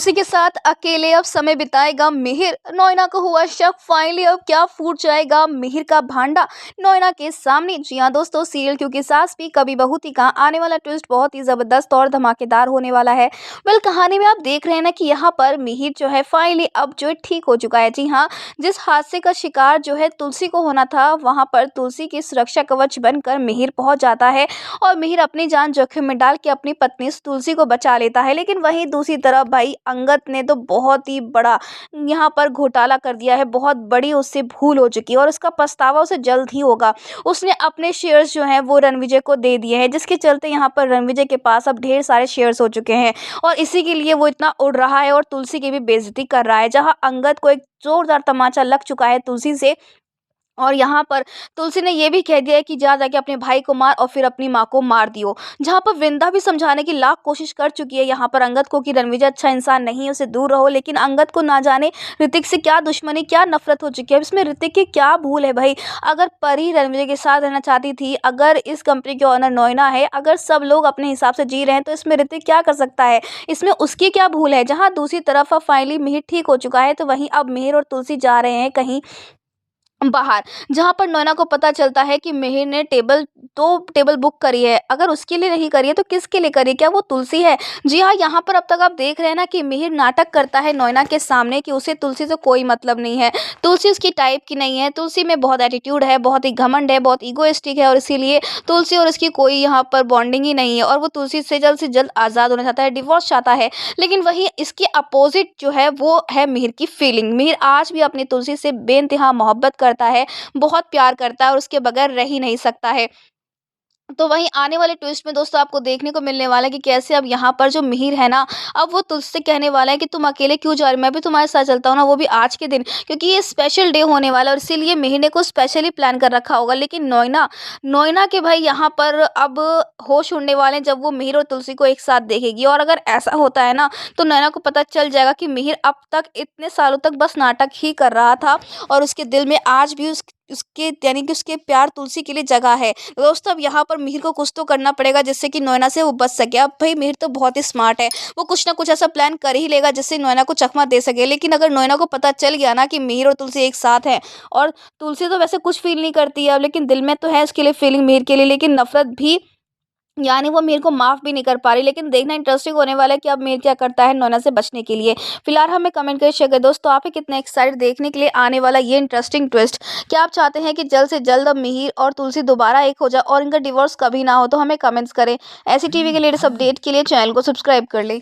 उसी के साथ अकेले अब समय बिताएगा मिहिर। नोएना को हुआ शक, फाइनली अब क्या फूट जाएगा मिहिर का भांडा नोएना के सामने। जी हाँ दोस्तों, सीरियल क्योंकि सास भी कभी बहू थी का आने वाला ट्विस्ट बहुत ही जबरदस्त और धमाकेदार होने वाला है। वेल, कहानी में आप देख रहे हैं ना कि यहाँ पर मिहिर जो है फाइनली अब जो है ठीक हो चुका है। जी हाँ, जिस हादसे का शिकार जो है तुलसी को होना था, वहां पर तुलसी की सुरक्षा कवच बनकर मिहिर पहुंच जाता है और मिहिर अपनी जान जोखिम में डाल के अपनी पत्नी तुलसी को बचा लेता है। लेकिन वहीं दूसरी तरफ भाई अंगद ने तो बहुत ही बड़ा यहाँ पर घोटाला कर दिया है। बहुत बड़ी उससे भूल हो चुकी है और उसका पछतावा उसे जल्द ही होगा। उसने अपने शेयर्स जो हैं वो रणविजय को दे दिए हैं, जिसके चलते यहाँ पर रणविजय के पास अब ढेर सारे शेयर्स हो चुके हैं और इसी के लिए वो इतना उड़ रहा है और तुलसी की भी बेइज्जती कर रहा है। जहाँ अंगद को एक जोरदार तमाचा लग चुका है तुलसी से और यहाँ पर तुलसी ने ये भी कह दिया है कि जा जाके अपने भाई को मार और फिर अपनी माँ को मार दियो। जहाँ पर वृंदा भी समझाने की लाख कोशिश कर चुकी है यहाँ पर अंगद को कि रणविजय अच्छा इंसान नहीं है, उसे दूर रहो। लेकिन अंगद को ना जाने ऋतिक से क्या दुश्मनी, क्या नफरत हो चुकी है। इसमें ऋतिक की क्या भूल है भाई? अगर परी रणविजय के साथ रहना चाहती थी, अगर इस कंपनी के ओनर नोएना है, अगर सब लोग अपने हिसाब से जी रहे हैं, तो इसमें ऋतिक क्या कर सकता है? इसमें उसकी क्या भूल है? जहाँ दूसरी तरफ अब फाइनली मिहिर ठीक हो चुका है, तो वहीं अब मिहिर और तुलसी जा रहे हैं कहीं बाहर, जहाँ पर नोना को पता चलता है कि मिहिर ने टेबल बुक करी है। अगर उसके लिए नहीं करी है तो किसके लिए करी है? क्या वो तुलसी है? जी हाँ, यहाँ पर अब तक आप देख रहे हैं ना कि मिहिर नाटक करता है नोना के सामने कि उसे तुलसी से कोई मतलब नहीं है, तुलसी उसकी टाइप की नहीं है, तुलसी में बहुत एटीट्यूड है, बहुत ही घमंड है, बहुत ईगोइस्टिक है और इसीलिए तुलसी और उसकी कोई यहाँ पर बॉन्डिंग ही नहीं है और वो तुलसी से जल्द आज़ाद होना चाहता है, डिवोर्स चाहता है। लेकिन वही इसके अपोजिट जो है वो है मिहिर की फीलिंग। मिहिर आज भी अपनी तुलसी से बेइंतहा मोहब्बत करता है, बहुत प्यार करता है और उसके बगैर रह ही नहीं सकता है। तो वहीं आने वाले ट्विस्ट में दोस्तों आपको देखने को मिलने वाला है कि कैसे अब यहाँ पर जो मिहिर है ना, अब वो तुझसे कहने वाला है कि तुम अकेले क्यों जा रही हो, मैं भी तुम्हारे साथ चलता हूँ ना, वो भी आज के दिन, क्योंकि ये स्पेशल डे होने वाला है और इसीलिए मिहिर ने कुछ स्पेशली प्लान कर रखा होगा। लेकिन नोएना नोएना के भाई यहाँ पर अब होश उड़ने वाले हैं जब वो मिहिर और तुलसी को एक साथ देखेगी। और अगर ऐसा होता है ना तो नोएना को पता चल जाएगा कि मिहिर अब तक इतने सालों तक बस नाटक ही कर रहा था और उसके दिल में आज भी उसके यानी कि उसके प्यार तुलसी के लिए जगह है। दोस्तों अब यहाँ पर मिहिर को कुछ तो करना पड़ेगा जिससे कि नोएना से वो बच सके। अब भाई मिहिर तो बहुत ही स्मार्ट है, वो कुछ ना कुछ ऐसा प्लान कर ही लेगा जिससे नोएना को चकमा दे सके। लेकिन अगर नोएना को पता चल गया ना कि मिहिर और तुलसी एक साथ हैं, और तुलसी तो वैसे कुछ फील नहीं करती है अब, लेकिन दिल में तो है उसके लिए फीलिंग मिहिर के लिए, लेकिन नफरत भी, यानी वो मिहिर को माफ भी नहीं कर पा रही। लेकिन देखना इंटरेस्टिंग होने वाला है कि अब मिहिर क्या करता है नोना से बचने के लिए। फिलहाल हमें कमेंट करके शेयर करें दोस्तों, आप ही कितने एक्साइटेड देखने के लिए आने वाला ये इंटरेस्टिंग ट्विस्ट। क्या आप चाहते हैं कि जल्द से जल्द अब मिहिर और तुलसी दोबारा एक हो जाए और इनका डिवोर्स कभी ना हो? तो हमें कमेंट्स करें। ऐसी टीवी के लेटेस्ट अपडेट के लिए चैनल को सब्सक्राइब कर ले।